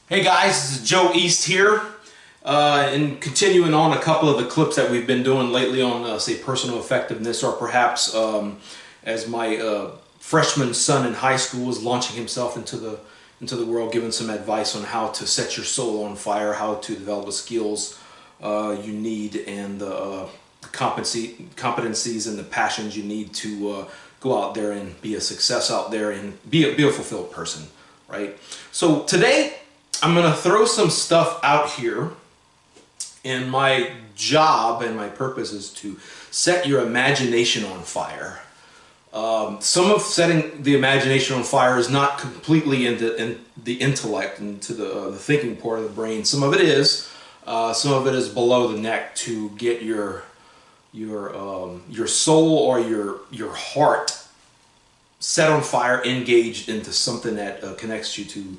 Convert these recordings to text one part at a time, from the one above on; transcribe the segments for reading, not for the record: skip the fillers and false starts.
Hey guys, this is Joe East here, and continuing on a couple of the clips that we've been doing lately on, say, personal effectiveness, or perhaps as my freshman son in high school is launching himself into the world, giving some advice on how to set your soul on fire, how to develop the skills you need, and the competencies and the passions you need to go out there and be a success out there and be a fulfilled person, right? So today, I'm going to throw some stuff out here, and my job and my purpose is to set your imagination on fire. Some of setting the imagination on fire is not completely in the intellect, into the thinking part of the brain. Some of it is below the neck to get your soul or your heart set on fire, engaged into something that connects you to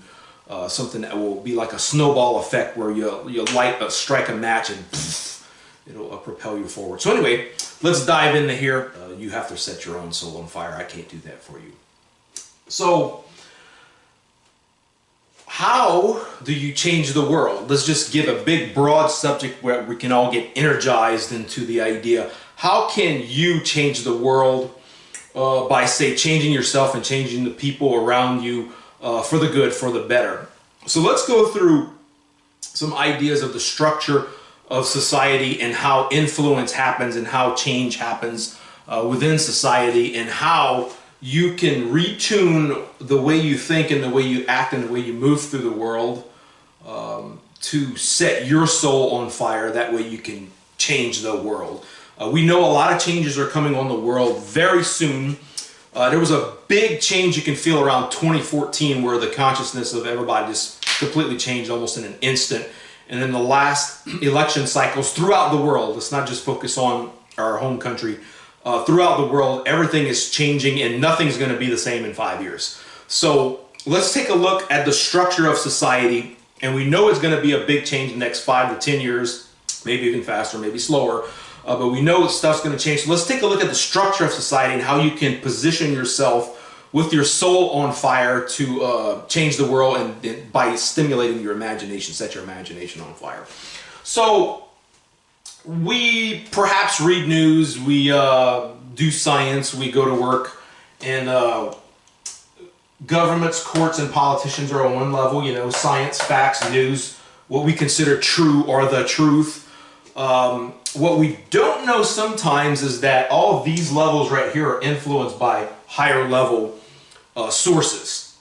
something that will be like a snowball effect, where you strike a match and poof, it'll propel you forward. So anyway, let's dive into here. You have to set your own soul on fire. I can't do that for you. So how do you change the world? Let's just give a big broad subject where we can all get energized into the idea. How can you change the world by, say, changing yourself and changing the people around you for the good, for the better? So let's go through some ideas of the structure of society and how influence happens and how change happens within society, and how you can retune the way you think and the way you act and the way you move through the world to set your soul on fire. That way you can change the world. We know a lot of changes are coming on the world very soon. There was a big change you can feel around 2014, where the consciousness of everybody just completely changed almost in an instant. And then the last election cycles throughout the world, let's not just focus on our home country, throughout the world, everything is changing and nothing's going to be the same in 5 years. So let's take a look at the structure of society, and we know it's going to be a big change in the next 5 to 10 years, maybe even faster, maybe slower. But we know stuff's going to change. So let's take a look at the structure of society and how you can position yourself with your soul on fire to change the world, and by stimulating your imagination, set your imagination on fire. So we perhaps read news, we do science, we go to work, and governments, courts, and politicians are on one level, you know, science, facts, news, what we consider true or the truth. What we don't know sometimes is that all of these levels right here are influenced by higher level sources.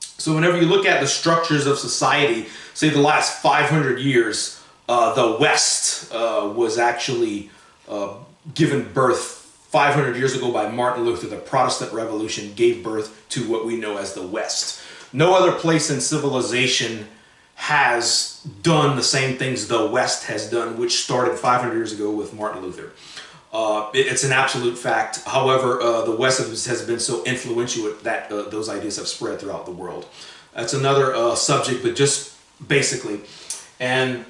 So whenever you look at the structures of society, say the last 500 years, the West was actually given birth 500 years ago by Martin Luther. The Protestant Revolution gave birth to what we know as the West. No other place in civilization has done the same things the West has done, which started 500 years ago with Martin Luther. It's an absolute fact. However, the West has been so influential that those ideas have spread throughout the world. That's another subject, but just basically. And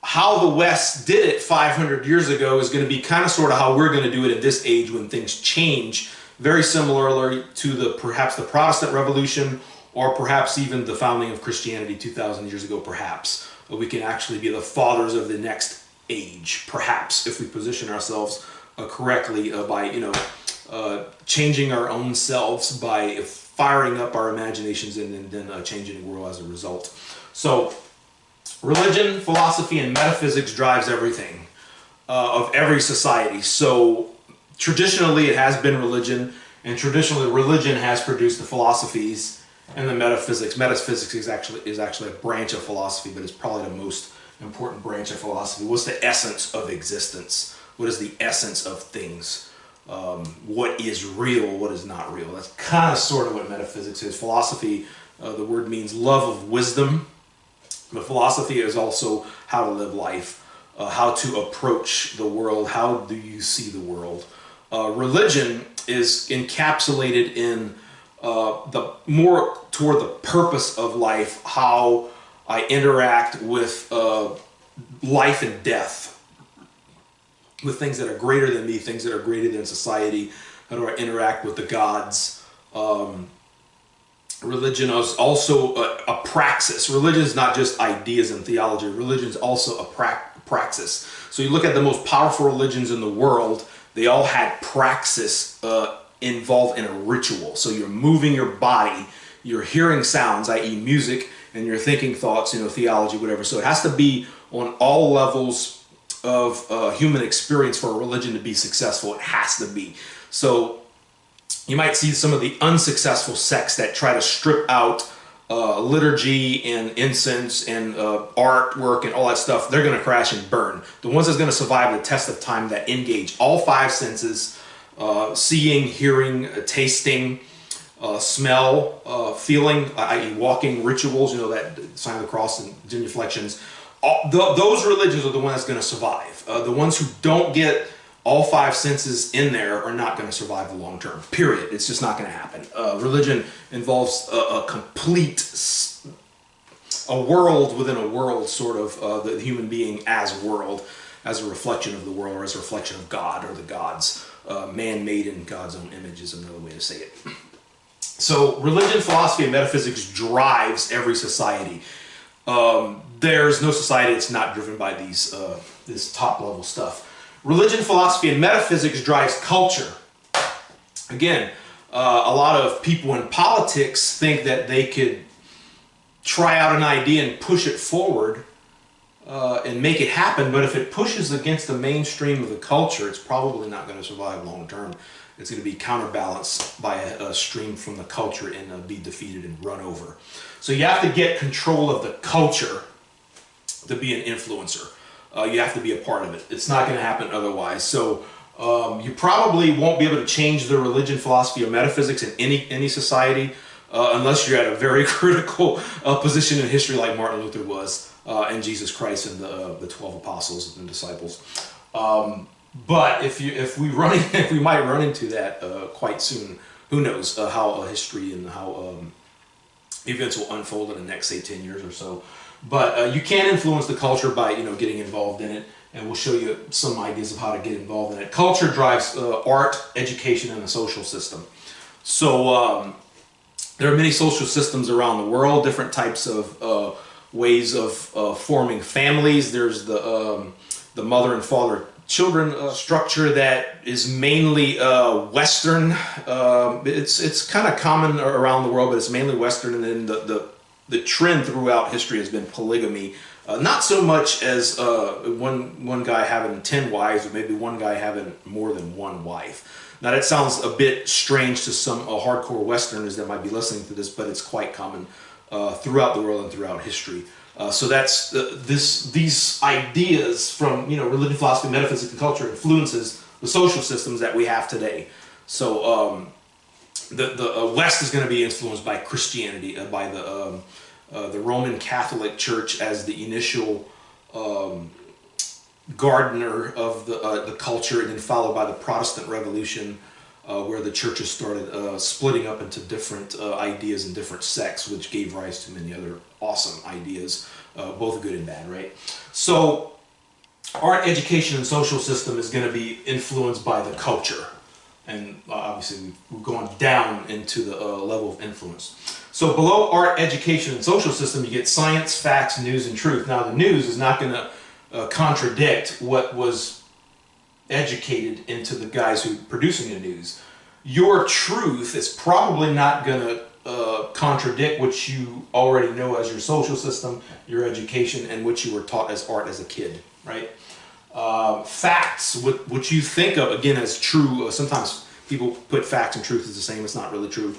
how the West did it 500 years ago is going to be kind of sort of how we're going to do it at this age when things change, very similarly to perhaps the Protestant Revolution, or perhaps even the founding of Christianity 2,000 years ago, perhaps. We can actually be the fathers of the next age, perhaps, if we position ourselves correctly by, changing our own selves, by firing up our imaginations, and then changing the world as a result. So religion, philosophy, and metaphysics drives everything of every society. So traditionally it has been religion, and traditionally religion has produced the philosophies and the metaphysics. Metaphysics is actually a branch of philosophy, but it's probably the most important branch of philosophy. What's the essence of existence? What is the essence of things? What is real? What is not real? That's kind of sort of what metaphysics is. Philosophy, the word means love of wisdom, but philosophy is also how to live life, how to approach the world, how do you see the world. Religion is encapsulated in the more toward the purpose of life, how I interact with life and death, with things that are greater than me, things that are greater than society. How do I interact with the gods? religion is also a praxis. Religion is not just ideas and theology. Religion is also a praxis. So you look at the most powerful religions in the world, they all had praxis involved in a ritual. So you're moving your body, you're hearing sounds, i.e. music, and you're thinking thoughts, theology, whatever. So it has to be on all levels of human experience for a religion to be successful. It has to be. So you might see some of the unsuccessful sects that try to strip out liturgy and incense and artwork and all that stuff. They're going to crash and burn. The ones that's going to survive the test of time, that engage all five senses, seeing, hearing, tasting, smell, feeling, i.e. walking rituals, that sign of the cross and genuflections. Those religions are the ones that's going to survive. The ones who don't get all five senses in there are not going to survive the long term. Period. It's just not going to happen. Religion involves a complete, a world within a world, sort of the human being as world, as a reflection of the world, or as a reflection of God or the gods. Man made in God's own image is another way to say it. So religion, philosophy, and metaphysics drives every society. There's no society that's not driven by this top level stuff. Religion, philosophy, and metaphysics drives culture. Again, a lot of people in politics think that they could try out an idea and push it forward and make it happen, but if it pushes against the mainstream of the culture, it's probably not going to survive long term. It's going to be counterbalanced by a stream from the culture and be defeated and run over. So you have to get control of the culture to be an influencer. You have to be a part of it. It's not going to happen otherwise. So you probably won't be able to change the religion, philosophy, or metaphysics in any society unless you're at a very critical position in history like Martin Luther was, and Jesus Christ and the 12 apostles and disciples. But if we might run into that quite soon. Who knows how history and how events will unfold in the next, say, 10 years or so. But you can influence the culture by getting involved in it, and we'll show you some ideas of how to get involved in it. Culture drives art, education, and the social system. So there are many social systems around the world, different types of ways of forming families. There's the mother and father children structure that is mainly Western. It's kind of common around the world, but it's mainly Western. And then the trend throughout history has been polygamy. Not so much as one guy having 10 wives, or maybe one guy having more than one wife. Now that sounds a bit strange to some hardcore Westerners that might be listening to this, but it's quite common throughout the world and throughout history. So that's these ideas from religion, philosophy, metaphysics, and culture influences the social systems that we have today. So the West is going to be influenced by Christianity, by the Roman Catholic Church as the initial gardener of the culture, and then followed by the Protestant Revolution, where the churches started splitting up into different ideas and different sects, which gave rise to many other awesome ideas, both good and bad, right? So art, education, and social system is going to be influenced by the culture. And obviously we're going down into the level of influence. So below art, education, and social system, you get science, facts, news, and truth. Now the news is not going to contradict what was educated into the guys who are producing the news. Your truth is probably not going to contradict what you already know as your social system, your education, and what you were taught as art as a kid, right? Facts, what you think of, again, as true. Sometimes people put facts and truth as the same. It's not really true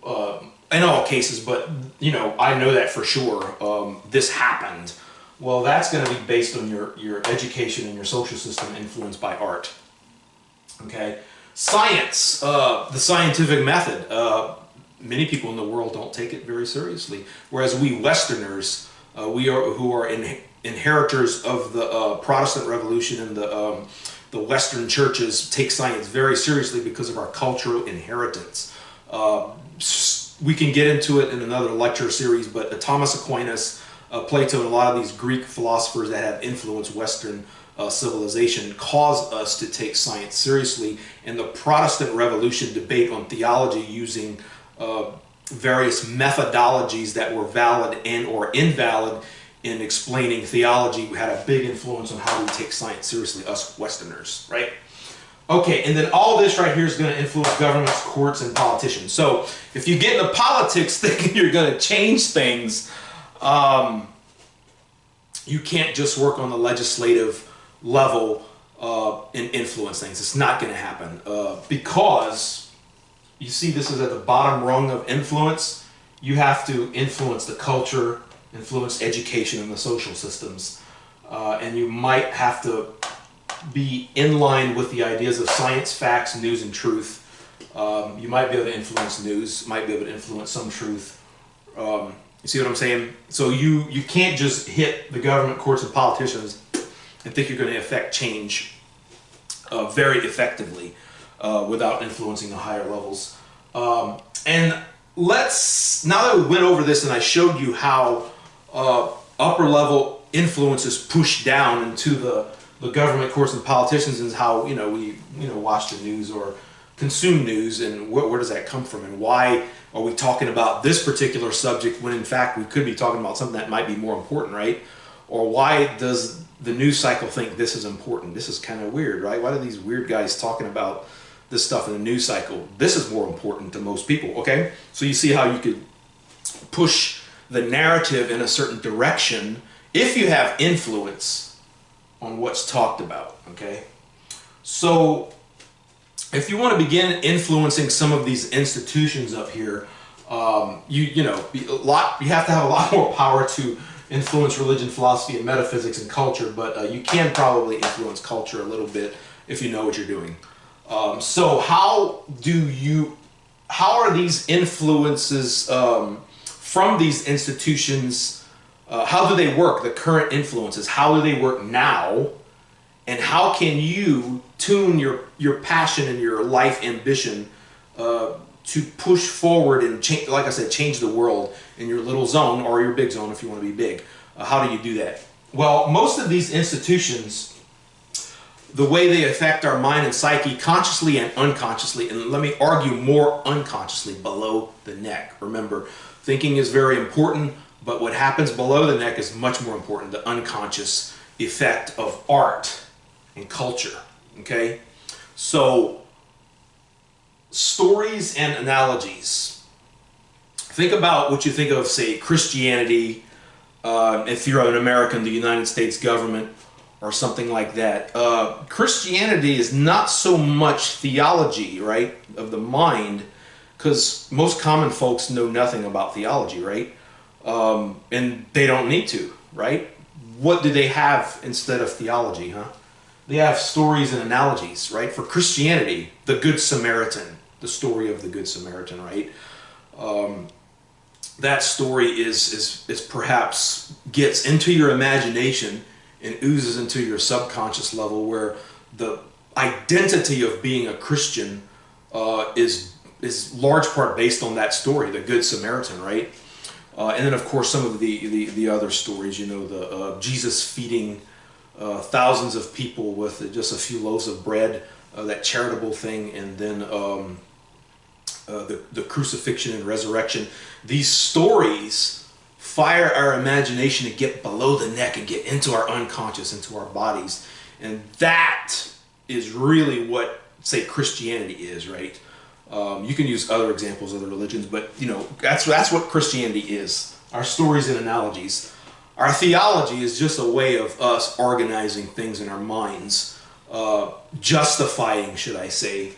in all cases, but I know that for sure. This happened. Well, that's going to be based on your education and your social system influenced by art. Okay, science, the scientific method. Many people in the world don't take it very seriously, whereas we Westerners, who are inheritors of the Protestant Revolution and the Western churches, take science very seriously because of our cultural inheritance. We can get into it in another lecture series, but Thomas Aquinas, Plato, and a lot of these Greek philosophers that have influenced Western civilization caused us to take science seriously. And the Protestant Revolution debate on theology using various methodologies that were valid and or invalid in explaining theology had a big influence on how we take science seriously, us Westerners, right? Okay, and then all this right here is going to influence governments, courts, and politicians. So if you get into politics thinking you're going to change things, you can't just work on the legislative level and influence things. It's not going to happen because you see this is at the bottom rung of influence. You have to influence the culture, influence education and the social systems, and you might have to be in line with the ideas of science, facts, news, and truth. You might be able to influence news, might be able to influence some truth. You see what I'm saying? So you can't just hit the government, courts, and politicians and think you're going to affect change very effectively without influencing the higher levels. And now that we went over this and I showed you how upper level influence is pushed down into the government, courts, and politicians, and how we watch the news or consume news, and where does that come from, and why are we talking about this particular subject when in fact we could be talking about something that might be more important, right? Or why does the news cycle think this is important? This is kind of weird, right? Why do these weird guys talking about this stuff in the news cycle? This is more important to most people, okay? So you see how you could push the narrative in a certain direction if you have influence on what's talked about, okay? So if you want to begin influencing some of these institutions up here, you have to have a lot more power to influence religion, philosophy, and metaphysics and culture, but you can probably influence culture a little bit if you know what you're doing. So how are these influences from these institutions, how do they work, the current influences? How do they work now? And how can you tune your passion and your life ambition to push forward and, change, like I said, change the world in your little zone or your big zone if you want to be big? How do you do that? Well, most of these institutions, the way they affect our mind and psyche consciously and unconsciously, and let me argue more unconsciously, below the neck. Remember, thinking is very important, but what happens below the neck is much more important, the unconscious effect of art and culture, okay? So, stories and analogies. Think about what you think of, say, Christianity, if you're an American, the United States government, or something like that. Christianity is not so much theology, right, of the mind, because most common folks know nothing about theology, right? And they don't need to, right? What do they have instead of theology, huh? They have stories and analogies, right? For Christianity, the Good Samaritan, the story of the Good Samaritan, right? That story is perhaps gets into your imagination and oozes into your subconscious level, where the identity of being a Christian is large part based on that story, the Good Samaritan, right? And then, of course, some of the other stories, the Jesus feeding thousands of people with just a few loaves of bread, that charitable thing, and then the crucifixion and resurrection. These stories fire our imagination to get below the neck and get into our unconscious, into our bodies. And that is really what, say, Christianity is, right? You can use other examples, other religions, but that's what Christianity is. Our stories and analogies. Our theology is just a way of us organizing things in our minds, justifying, should I say,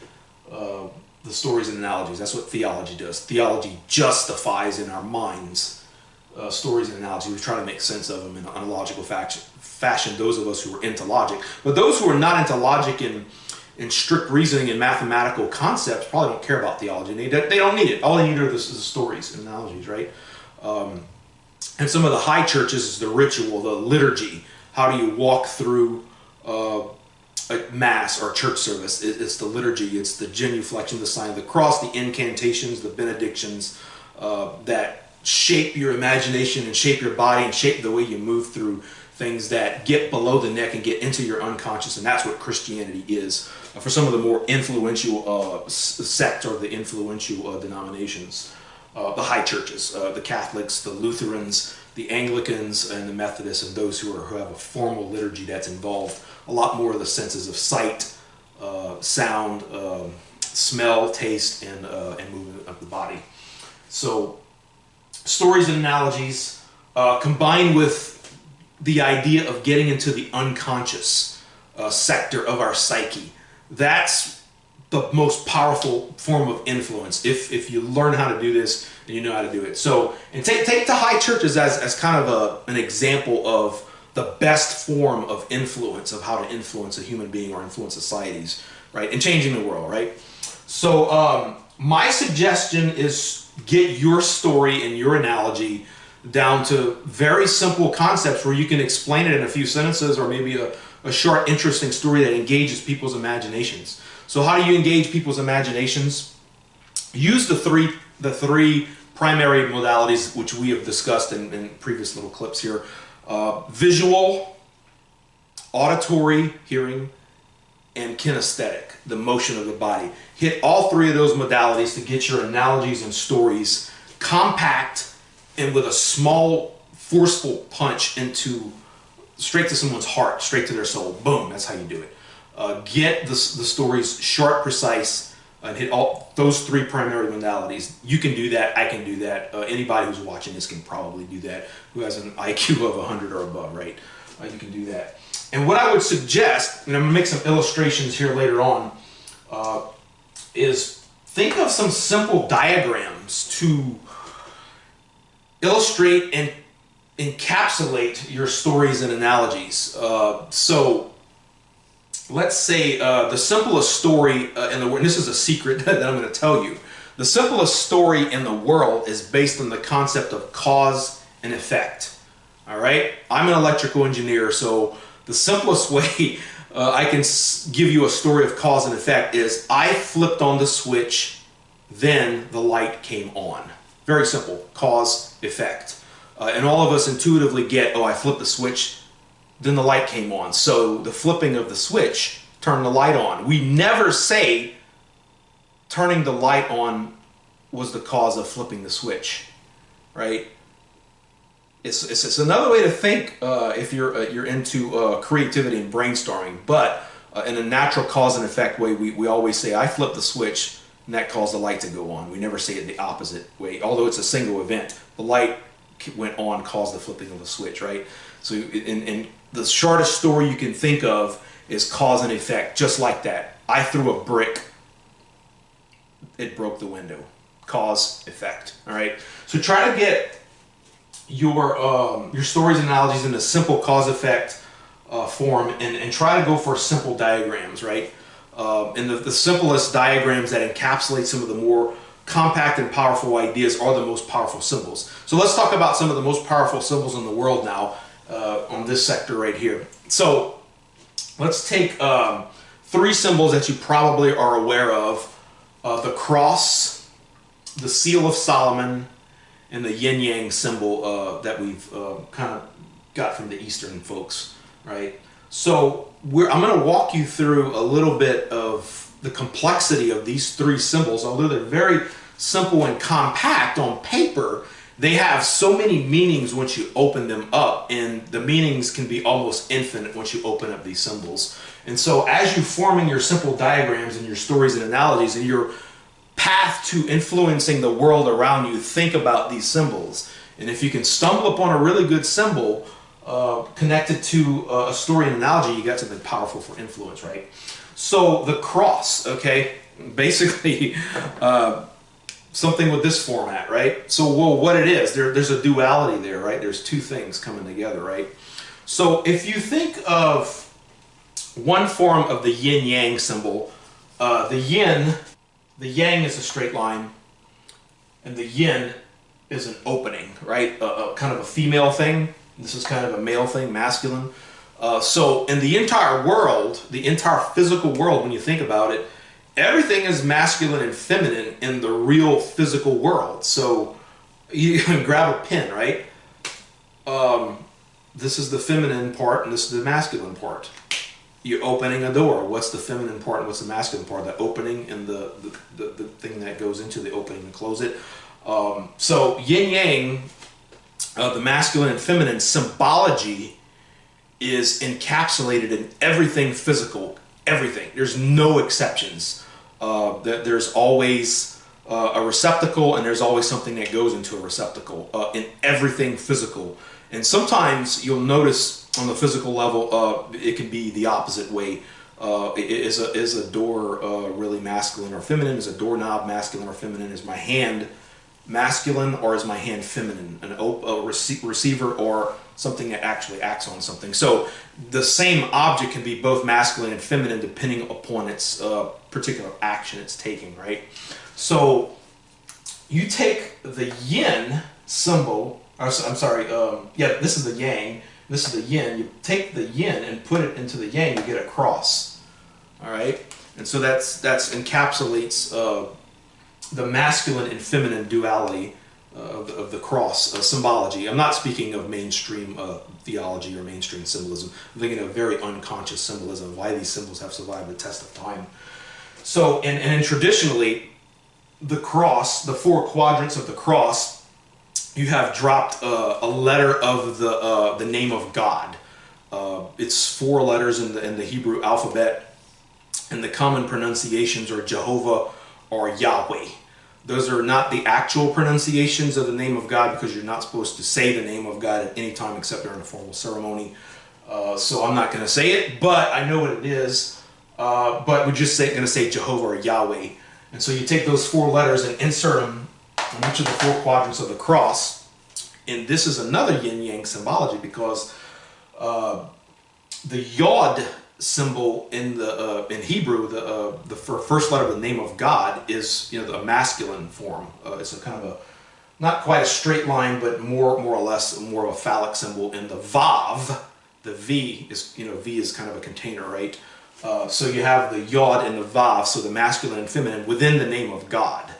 the stories and analogies. That's what theology does. Theology justifies in our minds stories and analogies. We try to make sense of them in an analogical fashion, those of us who are into logic. But those who are not into logic and strict reasoning and mathematical concepts probably don't care about theology. They don't need it. All they need are the stories and analogies, right? And some of the high churches is the ritual, the liturgy. How do you walk through a mass or church service? It's the liturgy. It's the genuflection, the sign of the cross, the incantations, the benedictions that shape your imagination and shape your body and shape the way you move through things that get below the neck and get into your unconscious. And that's what Christianity is for some of the more influential sects or the influential denominations. the high churches, the Catholics, the Lutherans, the Anglicans, and the Methodists, and those who have a formal liturgy that's involved a lot more of the senses of sight, sound, smell, taste, and movement of the body. So stories and analogies combined with the idea of getting into the unconscious sector of our psyche. That's the most powerful form of influence if you learn how to do this and you know how to do it. So, and take the high churches as kind of an example of the best form of influence, of how to influence a human being or influence societies, right? And changing the world, right? So my suggestion is get your story and your analogy down to very simple concepts where you can explain it in a few sentences, or maybe a short, interesting story that engages people's imaginations. So how do you engage people's imaginations? Use the three primary modalities which we have discussed in previous little clips here. Visual, auditory, hearing, and kinesthetic, the motion of the body. Hit all three of those modalities to get your analogies and stories compact and with a small, forceful punch straight to someone's heart, straight to their soul. Boom, that's how you do it. Get the stories short, precise, and hit all those three primary modalities. You can do that, I can do that. Anybody who's watching this can probably do that, who has an IQ of 100 or above, right? You can do that. And what I would suggest, and I'm going to make some illustrations here later on, is think of some simple diagrams to illustrate and encapsulate your stories and analogies. So let's say the simplest story in the world, and this is a secret that I'm going to tell you, the simplest story in the world is based on the concept of cause and effect. All right? I'm an electrical engineer, so the simplest way I can give you a story of cause and effect is I flipped on the switch, then the light came on. Very simple, cause, effect. And all of us intuitively get, oh, I flipped the switch, then the light came on. So the flipping of the switch turned the light on. We never say turning the light on was the cause of flipping the switch, right? It's another way to think if you're into creativity and brainstorming, but in a natural cause and effect way, we always say, I flipped the switch, and that caused the light to go on. We never say it the opposite way, although it's a single event. The light went on, caused the flipping of the switch, right? So in the shortest story you can think of is cause and effect, just like that. I threw a brick, it broke the window. Cause, effect, all right? So try to get your stories and analogies in a simple cause-effect form, and try to go for simple diagrams, right? And the simplest diagrams that encapsulate some of the more compact and powerful ideas are the most powerful symbols. So let's talk about some of the most powerful symbols in the world now on this sector right here. So let's take three symbols that you probably are aware of. The cross, the seal of Solomon, and the YinYang symbol that we've kind of got from the Eastern folks, right? So I'm going to walk you through a little bit of the complexity of these three symbols. Although they're very simple and compact on paper, they have so many meanings once you open them up, and the meanings can be almost infinite once you open up these symbols. And so as you're forming your simple diagrams and your stories and analogies and your path to influencing the world around you, think about these symbols. And if you can stumble upon a really good symbol connected to a story and analogy, you got something powerful for influence, right? So the cross, okay, basically something with this format, right? So, well, what it is, there's a duality there, right? There's two things coming together, right? So if you think of one form of the yin-yang symbol, the yin, the yang is a straight line, and the yin is an opening, right? Kind of a female thing. This is kind of a male thing, masculine. So in the entire world, the entire physical world, when you think about it, everything is masculine and feminine in the real physical world. So you can grab a pen, right? This is the feminine part and this is the masculine part. You're opening a door. What's the feminine part and what's the masculine part? The opening and the thing that goes into the opening and close it. So yin-yang, the masculine and feminine symbology is encapsulated in everything physical, everything. There's no exceptions. There's always a receptacle, and there's always something that goes into a receptacle in everything physical. And sometimes you'll notice on the physical level, it can be the opposite way. Is a door really masculine or feminine? Is a doorknob masculine or feminine? Is my hand masculine or is my hand feminine? A receiver or something that actually acts on something. So the same object can be both masculine and feminine depending upon its particular action it's taking, right? So you take the yin symbol, or, I'm sorry, yeah, this is the yang, this is the yin. You take the yin and put it into the yang, you get a cross, all right? And so that encapsulates the masculine and feminine duality of the cross symbology. I'm not speaking of mainstream theology or mainstream symbolism. I'm thinking of very unconscious symbolism, why these symbols have survived the test of time. So, and traditionally, the cross, the four quadrants of the cross, you have dropped a letter of the name of God. It's 4 letters in the Hebrew alphabet, and the common pronunciations are Jehovah or Yahweh. Those are not the actual pronunciations of the name of God, because you're not supposed to say the name of God at any time except during a formal ceremony. So I'm not going to say it, but I know what it is. But we're just going to say Jehovah or Yahweh. And so you take those 4 letters and insert them in each of the 4 quadrants of the cross. And this is another yin-yang symbology, because the yod symbol in Hebrew, the first letter of the name of God is, the masculine form. It's a kind of a, not quite a straight line, but more or less more of a phallic symbol. And the vav, the V is, V is kind of a container, right? So you have the yod and the vav, so the masculine and feminine within the name of God.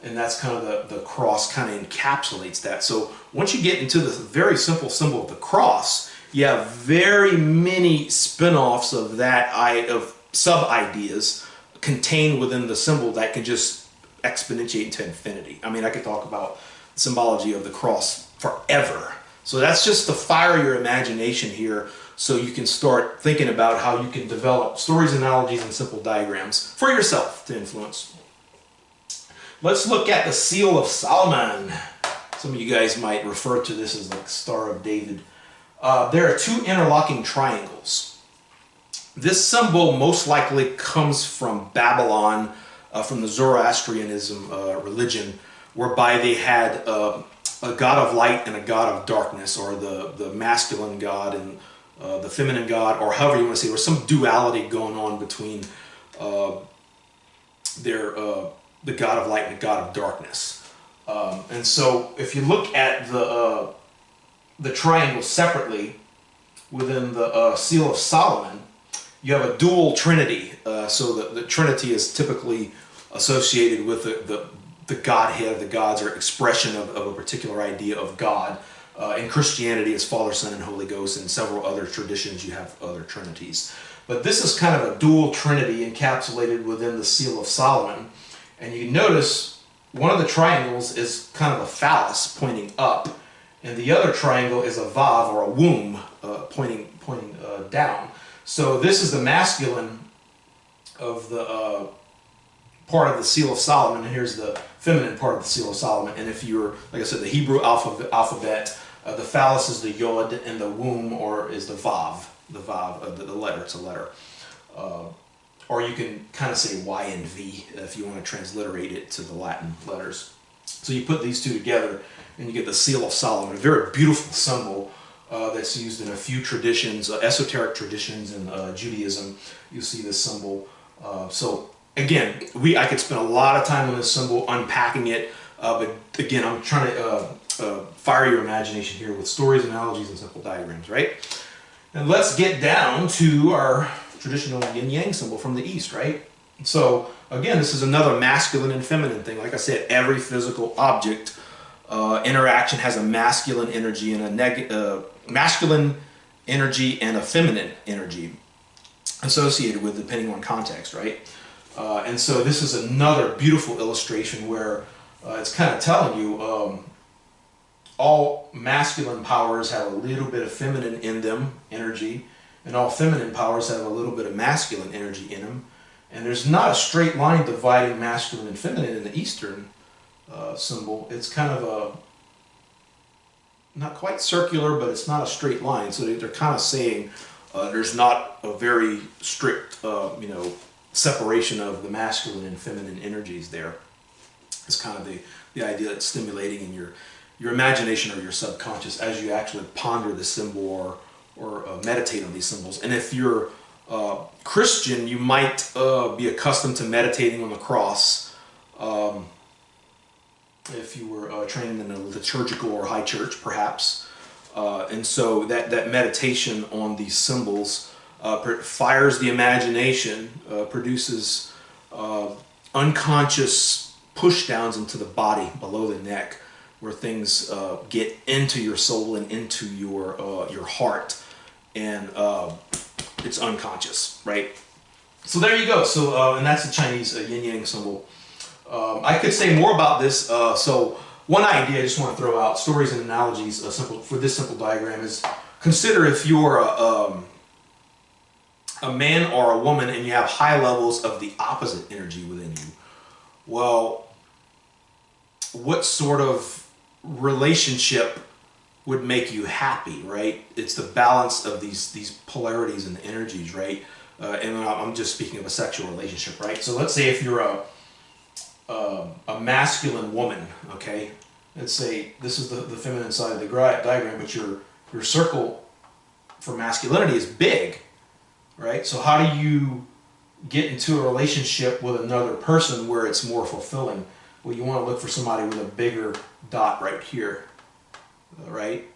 And that's kind of the cross kind of encapsulates that. So once you get into the very simple symbol of the cross, you have very many spin-offs of that, of sub-ideas contained within the symbol that can just exponentiate into infinity. I mean, I could talk about the symbology of the cross forever. So that's just to fire your imagination here, so you can start thinking about how you can develop stories, analogies, and simple diagrams for yourself to influence. Let's look at the Seal of Solomon. Some of you guys might refer to this as like Star of David. There are 2 interlocking triangles. This symbol most likely comes from Babylon, from the Zoroastrianism religion, whereby they had a god of light and a god of darkness, or the masculine god and the feminine god, or however you want to say. There was some duality going on between the god of light and the god of darkness. And so if you look at the triangle separately within the Seal of Solomon, you have a dual trinity. So the trinity is typically associated with the Godhead. The gods are expression of a particular idea of God. In Christianity, it's Father, Son, and Holy Ghost. In several other traditions, you have other trinities. But this is kind of a dual trinity encapsulated within the Seal of Solomon. And you notice one of the triangles is kind of a phallus pointing up, and the other triangle is a vav, or a womb, pointing down. So this is the masculine of the part of the Seal of Solomon, and here's the feminine part of the Seal of Solomon. And if you're, like I said, the Hebrew alphabet, the phallus is the yod, and the womb is the vav, the letter. It's a letter. Or you can kind of say Y and V if you want to transliterate it to the Latin letters. So you put these 2 together and you get the Seal of Solomon, a very beautiful symbol that's used in a few traditions, esoteric traditions in Judaism. You see this symbol. So again, I could spend a lot of time on this symbol, unpacking it, but again, I'm trying to fire your imagination here with stories, analogies, and simple diagrams, right? And let's get down to our traditional yin-yang symbol from the East, right? So again, this is another masculine and feminine thing. Like I said, every physical object interaction has a masculine energy and a masculine energy and a feminine energy associated with, depending on context, right? And so this is another beautiful illustration where it's kind of telling you all masculine powers have a little bit of feminine in them, energy, and all feminine powers have a little bit of masculine energy in them. And there's not a straight line dividing masculine and feminine in the Eastern symbol. It's kind of a, not quite circular, but it's not a straight line. So they're kind of saying there's not a very strict, you know, separation of the masculine and feminine energies there. It's kind of the idea that's stimulating in your imagination or your subconscious as you actually ponder the symbol or meditate on these symbols. And if you're Christian, you might be accustomed to meditating on the cross. If you were trained in a liturgical or high church, perhaps. And so that meditation on these symbols fires the imagination, produces unconscious push downs into the body below the neck, where things get into your soul and into your heart, and it's unconscious, right? So there you go. So and that's the Chinese yin-yang symbol. I could say more about this. So one idea I just want to throw out, stories and analogies, for this simple diagram is, consider if you're a man or a woman and you have high levels of the opposite energy within you. Well, what sort of relationship would make you happy, right? It's the balance of these polarities and the energies, right? And I'm just speaking of a sexual relationship, right? So let's say if you're a masculine woman, okay? Let's say this is the feminine side of the diagram, but your circle for masculinity is big, right? So how do you get into a relationship with another person where it's more fulfilling? Well, you want to look for somebody with a bigger dot right here, right?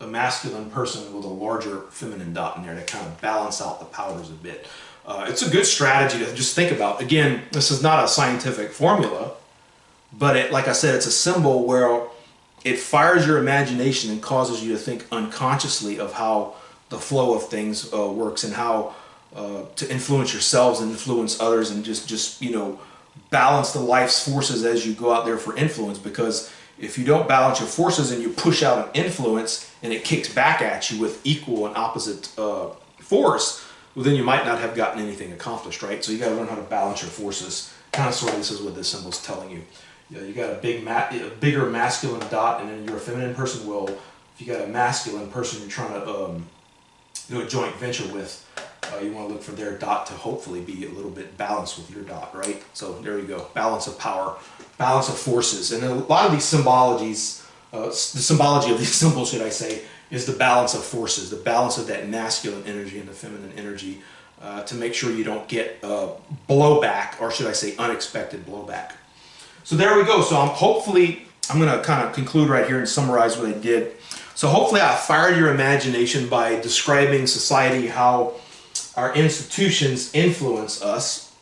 A masculine person with a larger feminine dot in there to kind of balance out the powers a bit. It's a good strategy to just think about. Again, this is not a scientific formula, but like I said, it's a symbol where it fires your imagination and causes you to think unconsciously of how the flow of things works, and how to influence yourselves and influence others, and just you know, balance the life's forces as you go out there for influence. Because if you don't balance your forces and you push out an influence and it kicks back at you with equal and opposite force, well, then you might not have gotten anything accomplished, right? So you got to learn how to balance your forces. Kind of sort of this is what this symbol is telling you. You got a bigger masculine dot, and then you're a feminine person. Well, if you got a masculine person you're trying to do a joint venture with, you want to look for their dot to hopefully be a little bit balanced with your dot, right? So there you go, balance of power, balance of forces. And a lot of these symbologies, the symbology of these symbols, should I say, is the balance of forces, the balance of that masculine energy and the feminine energy, to make sure you don't get blowback, or should I say unexpected blowback. So there we go. So I'm going to kind of conclude right here and summarize what I did. So hopefully I fired your imagination by describing society, how our institutions influence us,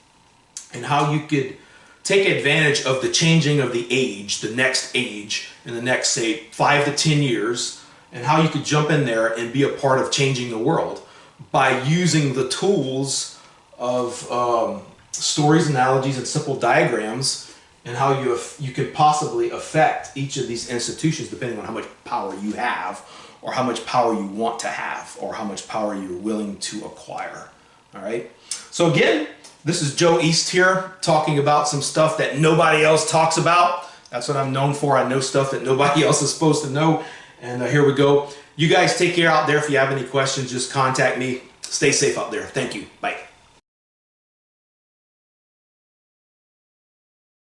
and how you could take advantage of the changing of the age, the next age, in the next, say, 5 to 10 years, and how you could jump in there and be a part of changing the world by using the tools of stories, analogies, and simple diagrams, and how you could possibly affect each of these institutions depending on how much power you have, or how much power you want to have, or how much power you're willing to acquire. All right? So again, this is Joe East here, talking about some stuff that nobody else talks about. That's what I'm known for. I know stuff that nobody else is supposed to know. And here we go. You guys take care out there. If you have any questions, just contact me. Stay safe out there. Thank you. Bye.